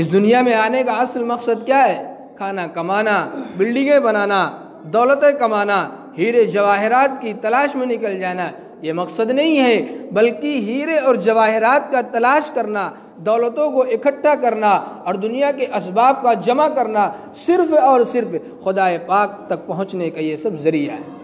اس دنیا میں آنے کا اصل مقصد کیا ہے؟ کھانا کمانا، بلڈنگیں بنانا، دولتیں کمانا، ہیرے جواہرات کی تلاش میں نکل جانا، یہ مقصد نہیں ہے، بلکہ ہیرے اور جواہرات کا تلاش کرنا، دولتوں کو اکٹھا کرنا اور دنیا کے اسباب کا جمع کرنا صرف اور صرف خدائے پاک تک پہنچنے کا یہ سب ذریعہ ہے۔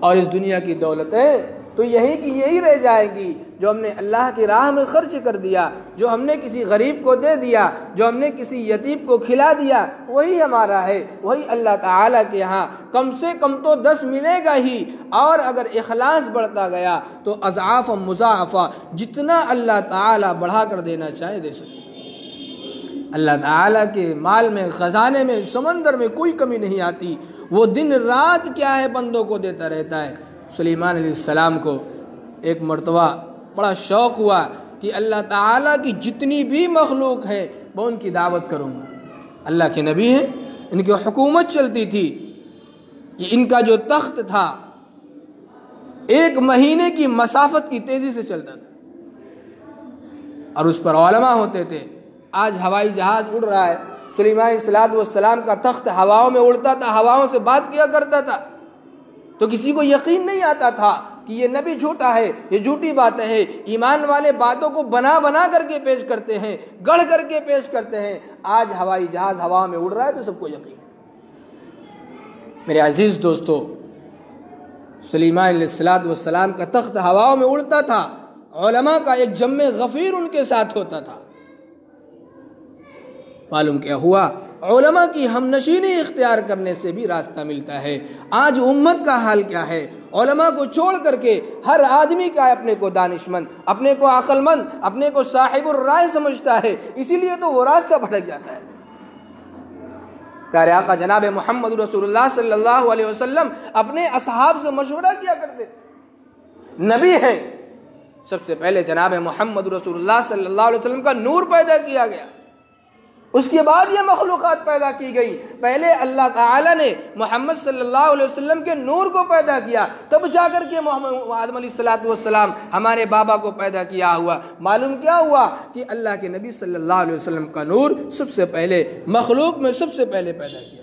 اور اس دنیا کی دولتیں تو یہی کی یہی رہ جائے گی جو ہم نے اللہ کی راہ میں خرچ کر دیا، جو ہم نے کسی غریب کو دے دیا، جو ہم نے کسی یتیم کو کھلا دیا، وہی ہمارا ہے، وہی اللہ تعالیٰ کے ہاں کم سے کم تو 10 ملے گا ہی، اور اگر اخلاص بڑھتا گیا تو اضعاف مضاعفہ جتنا اللہ تعالیٰ بڑھا کر دینا چاہے دے سکتے۔ اللہ تعالیٰ کے مال میں، خزانے میں، سمندر میں کوئی کمی نہیں آتی، وہ دن رات کیا ہے بندوں کو دیتا رہتا ہے۔ سلیمان علیہ السلام کو ایک مرتبہ بڑا شوق ہوا کہ اللہ تعالیٰ کی جتنی بھی مخلوق ہے میں ان کی دعوت کروں گا۔ اللہ کے نبی ہیں، ان کی حکومت چلتی تھی، یہ ان کا جو تخت تھا 1 مہینے کی مسافت کی تیزی سے چلتا تھا، اور اس پر علماء ہوتے تھے۔ آج ہوائی جہاز اڑ رہا ہے، سلیمان علیہ السلام کا تخت ہواؤں میں اڑتا تھا، ہواؤں سے بات کیا کرتا تھا، تو کسی کو یقین نہیں آتا تھا کہ یہ نبی جھوٹا ہے، یہ جھوٹی باتیں ہیں۔ ایمان والے باتوں کو بنا بنا کر کے پیش کرتے ہیں، گڑھ کر کے پیش کرتے ہیں۔ آج ہوائی جہاز ہوا میں اڑ رہا ہے تو سب کو یقین۔ میرے عزیز دوستو، سلیمان علیہ السلام کا تخت ہواؤں میں اڑتا تھا، علماء کا ایک جمع غفیر ان کے ساتھ ہوتا تھا۔ معلوم کیا ہوا؟ علماء کی ہم نشینی اختیار کرنے سے بھی راستہ ملتا ہے۔ آج امت کا حال کیا ہے؟ علماء کو چھوڑ کر کے ہر آدمی کا اپنے کو دانشمند، اپنے کو عقل مند، اپنے کو صاحب الرائے سمجھتا ہے، اسی لیے تو وہ راستہ بھٹک جاتا ہے۔ پیارے آقا جناب محمد رسول اللہ صلی اللہ علیہ وسلم اپنے اصحاب سے مشورہ کیا کرتے تھے۔ نبی ہیں، سب سے پہلے جناب محمد رسول اللہ صلی اللہ علیہ وسلم کا نور پیدا کیا گیا، اس کے بعد یہ مخلوقات پیدا کی گئی۔ پہلے اللہ تعالیٰ نے محمد صلی اللہ علیہ وسلم کے نور کو پیدا کیا، تب جا کر کے آدم علیہ السلام ہمارے بابا کو پیدا کیا ہوا۔ معلوم کیا ہوا کہ اللہ کے نبی صلی اللہ علیہ وسلم کا نور سب سے پہلے مخلوق میں سب سے پہلے پیدا کیا۔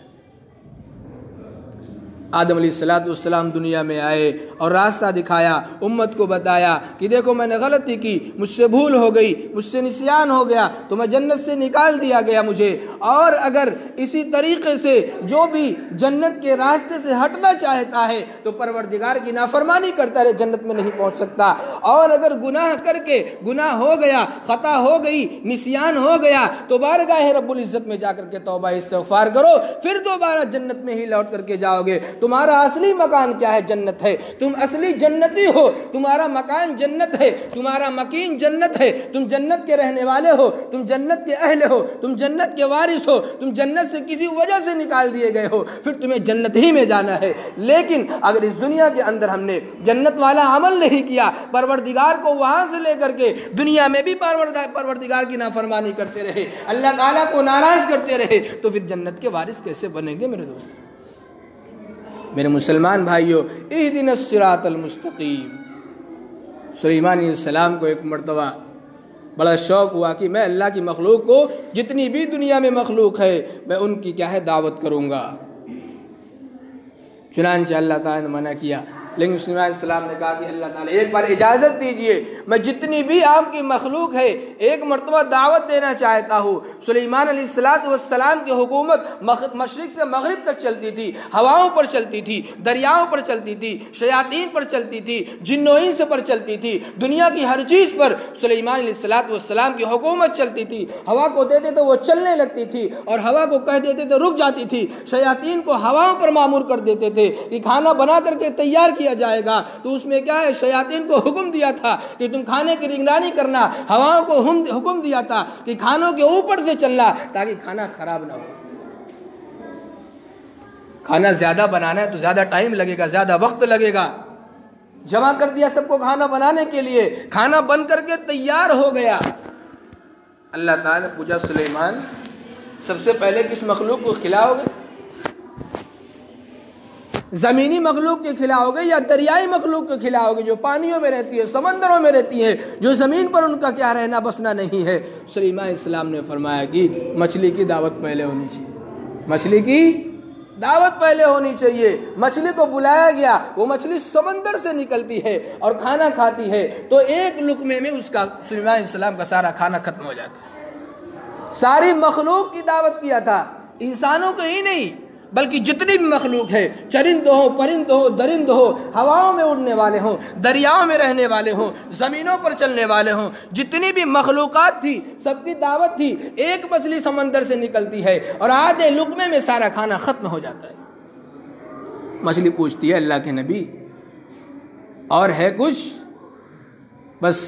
آدم علیہ السلام دنیا میں آئے اور راستہ دکھایا، امت کو بتایا کہ دیکھو میں نے غلطی کی، مجھ سے بھول ہو گئی، مجھ سے نسیان ہو گیا، تو میں جنت سے نکال دیا گیا مجھے، اور اگر اسی طریقے سے جو بھی جنت کے راستے سے ہٹنا چاہتا ہے تو پروردگار کی نافرمانی کرتا رہے، جنت میں نہیں پہنچ سکتا۔ اور اگر گناہ کر کے گناہ ہو گیا، خطا ہو گئی، نسیان ہو گیا، تو بارگاہ رب العزت میں جا کر کے توبہ استغفار کرو، پھر دوبارہ جنت میں ہی لوٹ کر کے جاؤ گے۔ تمہارا اصلی مکان کیا ہے؟ جنت ہے، تم اصلی جنتی ہو، تمہارا مکان جنت ہے، تمہارا مکین جنت ہے، تم جنت کے رہنے والے ہو، تم جنت کے اہل ہو، تم جنت کے وارث ہو، تم جنت سے کسی وجہ سے نکال دیے گئے ہو، پھر تمہیں جنت ہی میں جانا ہے۔ لیکن اگر اس دنیا کے اندر ہم نے جنت والا عمل نہیں کیا، پروردگار کو وہاں سے لے کر کے دنیا میں بھی پروردگار کی نافرمانی کرتے رہے، اللہ تعالیٰ کو ناراض کرتے رہے، تو پھر جنت کے وارث کیسے بنیں گے میرے دوست؟ میرے مسلمان بھائیوں، اہدنا الصراط المستقیم۔ سلیمان علیہ السلام کو ایک مرتبہ بڑا شوق ہوا کہ میں اللہ کی مخلوق کو، جتنی بھی دنیا میں مخلوق ہے، میں ان کی کیا ہے دعوت کروں گا۔ چنانچہ اللہ تعالیٰ نے منع کیا، لیکن سلیمان علیہ السلام نے کہا کہ اللہ تعالیٰ ایک بار اجازت دیجئے، میں جتنی بھی آپ کی مخلوق ہے ایک مرتبہ دعوت دینا چاہتا ہوں۔ سلیمان علیہ السلام کی حکومت مشرق سے مغرب تک چلتی تھی، ہواؤں پر چلتی تھی، دریاؤں پر چلتی تھی، شیاطین پر چلتی تھی، جن و انس پر چلتی تھی، دنیا کی ہر چیز پر سلیمان علیہ السلام کی حکومت چلتی تھی۔ ہوا کو دیتے تو وہ چلنے لگتی تھی، اور ہوا کو کہہ دیتے تو رک جاتی تھی۔ شیاطین کو ہواؤں پر مامور کر دیتے تھے کہ کھانا بنا کر کے تیار کیا جائے گا، تو اس میں کیا ہے، شیاطین کو حکم دیا تھا کہ تم کھانے کی نگرانی کرنا، ہواؤں کو حکم دیا تھا کہ کھانوں کے اوپر سے چلنا تاکہ کھانا خراب نہ ہو۔ کھانا زیادہ بنانا ہے تو زیادہ ٹائم لگے گا، زیادہ وقت لگے گا۔ جمع کر دیا سب کو کھانا بنانے کے لیے، کھانا بن کر کے تیار ہو گیا۔ اللہ تعالیٰ نے پوچھا سلیمان سب سے پہلے کس مخلوق کو کھلاؤ گے؟ زمینی مخلوق کے کھلاؤ گے یا دریائی مخلوق کے کھلاؤ گے جو پانیوں میں رہتی ہے، سمندروں میں رہتی ہے، جو زمین پر ان کا کیا رہنا بسنا نہیں ہے؟ سلیمان علیہ السلام نے فرمایا کہ مچھلی کی دعوت پہلے ہونی چاہیے، مچھلی کی دعوت پہلے ہونی چاہیے۔ مچھلی کو بلایا گیا، وہ مچھلی سمندر سے نکلتی ہے اور کھانا کھاتی ہے تو ایک لقمے میں اس کا سلیمان علیہ السلام کا سارا کھانا ختم ہو جاتا ہے۔ ساری مخلوق کی دعوت کیا تھا، انسانوں کو ہی نہیں بلکہ جتنی بھی مخلوق ہے، چرند ہو، پرند ہو، درند ہو، ہواؤں میں اڑنے والے ہوں، دریاؤں میں رہنے والے ہوں، زمینوں پر چلنے والے ہوں، جتنی بھی مخلوقات تھی سب کی دعوت تھی۔ ایک مچھلی سمندر سے نکلتی ہے اور آدھے لقمے میں سارا کھانا ختم ہو جاتا ہے۔ مچھلی پوچھتی ہے اللہ کے نبی اور ہے کچھ؟ بس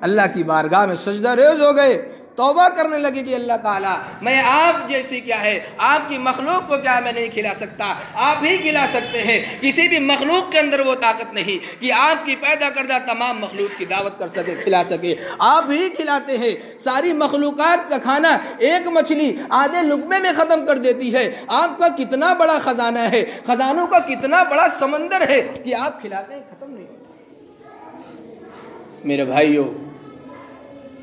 اللہ کی بارگاہ میں سجدہ ریز ہو گئے، توبہ کرنے لگے کہ اللہ تعالیٰ میں آپ جیسی کیا ہے، آپ کی مخلوق کو کیا میں نہیں کھلا سکتا، آپ ہی کھلا سکتے ہیں۔ کسی بھی مخلوق کے اندر وہ طاقت نہیں کہ آپ کی پیدا کردہ تمام مخلوق کی دعوت کر سکے، کھلا سکے، آپ ہی کھلاتے ہیں۔ ساری مخلوقات کا کھانا ایک مچھلی آدھے لقمے میں ختم کر دیتی ہے۔ آپ کا کتنا بڑا خزانہ ہے، خزانوں کا کتنا بڑا سمندر ہے کہ آپ کھلاتے ہیں، ختم نہیں ہوتا۔ میرے بھائیوں،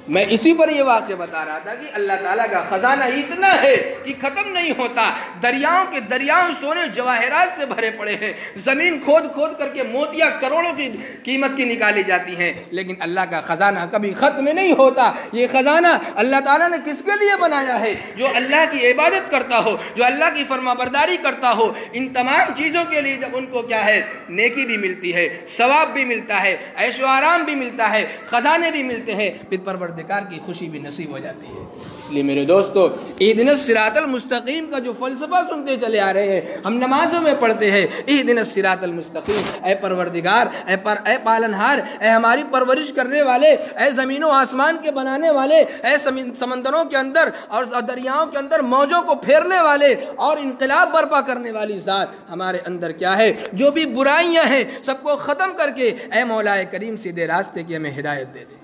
میں اسی پر یہ واقعہ بتا رہا تھا کہ اللہ تعالیٰ کا خزانہ اتنا ہے کہ ختم نہیں ہوتا۔ دریاؤں کے دریاؤں سونے جواہرات سے بھرے پڑے ہیں، زمین کھود کھود کر کے موتیاں کروڑوں کی قیمت کی نکالی جاتی ہیں، لیکن اللہ کا خزانہ کبھی ختم نہیں ہوتا۔ یہ خزانہ اللہ تعالیٰ نے کس کے لیے بنایا ہے؟ جو اللہ کی عبادت کرتا ہو، جو اللہ کی فرما برداری کرتا ہو۔ ان تمام چیزوں کے لیے جب ان کو کیا ہے، نیکی بھی ملتی ہے، ثواب بھی ملتا ہے، عیش و آرام بھی ملتا ہے، خزانے بھی ملتے ہیں، پھر پروردگار کی خوشی بھی نصیب ہو جاتی ہے۔ اس لیے میرے دوستو، اہدنا الصراط المستقیم کا جو فلسفہ سنتے چلے آ رہے ہیں، ہم نمازوں میں پڑھتے ہیں اہدنا الصراط المستقیم، اے پروردگار، اے پالنہار، اے ہماری پرورش کرنے والے، اے زمین و آسمان کے بنانے والے، اے سمندروں کے اندر اور دریاؤں کے اندر موجوں کو پھیرنے والے اور انقلاب برپا کرنے والی ذات ہمارے اندر کیا ہے؟ جو بھی برائیاں ہیں سب کو ختم کر کے اے مولا کریم سیدھے راستے کی ہمیں ہدایت دے دے۔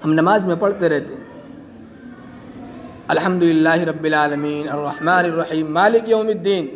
ہم نماز میں پڑھتے رہتے الحمدللہ رب العالمین الرحمن الرحیم مالک یوم الدین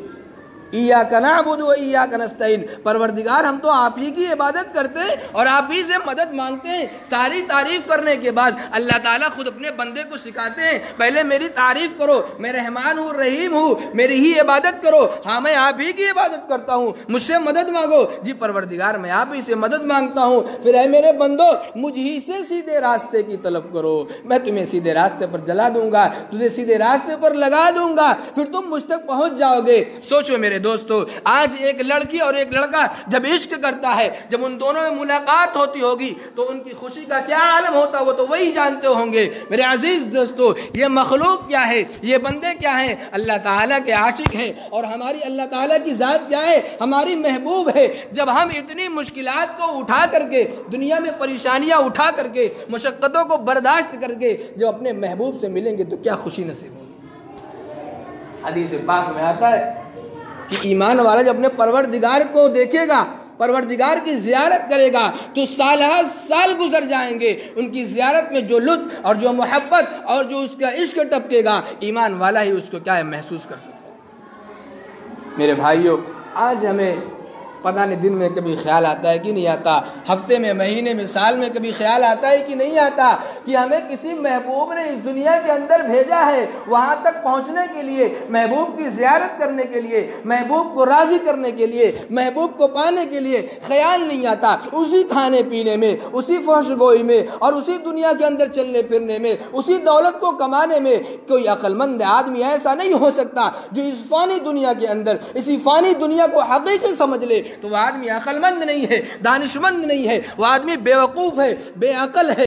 ایاک نعبد و ایاک نستعین، پروردگار ہم تو آپ ہی کی عبادت کرتے ہیں اور آپ ہی سے مدد مانگتے ہیں۔ ساری تعریف کرنے کے بعد اللہ تعالیٰ خود اپنے بندے کو سکھاتے ہیں، پہلے میری تعریف کرو، میں رحمان ہوں، رحیم ہوں، میری ہی عبادت کرو۔ ہاں میں آپ ہی کی عبادت کرتا ہوں، مجھ سے مدد مانگو۔ جی پروردگار میں آپ ہی سے مدد مانگتا ہوں، پھر اے میرے بندو مجھ ہی سے سیدھے راستے کی طلب کرو، میں تمہیں سیدھے راستے پر جلا دوں گا، تجھے سیدھے راستے پر لگا دوں گا، پھر تم مجھ تک پہنچ جاؤ گے۔ سوچو میرے دوستو، آج ایک لڑکی اور ایک لڑکا جب عشق کرتا ہے، جب ان دونوں میں ملاقات ہوتی ہوگی تو ان کی خوشی کا کیا عالم ہوتا وہ تو وہی جانتے ہوں گے۔ میرے عزیز دوستو، یہ مخلوق کیا ہے، یہ بندے کیا ہیں؟ اللہ تعالیٰ کے عاشق ہیں، اور ہماری اللہ تعالیٰ کی ذات کیا ہے؟ ہماری محبوب ہے۔ جب ہم اتنی مشکلات کو اٹھا کر کے، دنیا میں پریشانیاں اٹھا کر کے، مشقتوں کو برداشت کر کے جب اپنے محبوب سے ملیں گے تو کیا خوشی نصیب ہوگی۔ حدیث پاک میں آتا ہے کہ ایمان والا جب اپنے پروردگار کو دیکھے گا، پروردگار کی زیارت کرے گا تو سالہ سال گزر جائیں گے، ان کی زیارت میں جو لطف اور جو محبت اور جو اس کا عشق ٹپکے گا، ایمان والا ہی اس کو کیا ہے محسوس کر سکتا ہے۔ میرے بھائیوں، آج ہمیں پتہ نہیں دن میں کبھی خیال آتا ہے کہ نہیں آتا، ہفتے میں، مہینے میں، سال میں کبھی خیال آتا ہے کہ نہیں آتا کہ ہمیں کسی محبوب نے اس دنیا کے اندر بھیجا ہے، وہاں تک پہنچنے کے لیے، محبوب کی زیارت کرنے کے لیے، محبوب کو راضی کرنے کے لیے، محبوب کو پانے کے لیے خیال نہیں آتا۔ اسی کھانے پینے میں، اسی فحش گوئی میں اور اسی دنیا کے اندر چلنے پھرنے میں، اسی دولت کو کمانے میں کوئی عقل مند آدمی ایسا نہیں ہو سکتا جو اس فانی دنیا کے اندر، اسی فانی دنیا کو حقیقی سمجھ لے تو وہ آدمی عقل مند نہیں ہے، دانش مند نہیں ہے، وہ آدمی بے وقوف ہے، بے عقل ہے،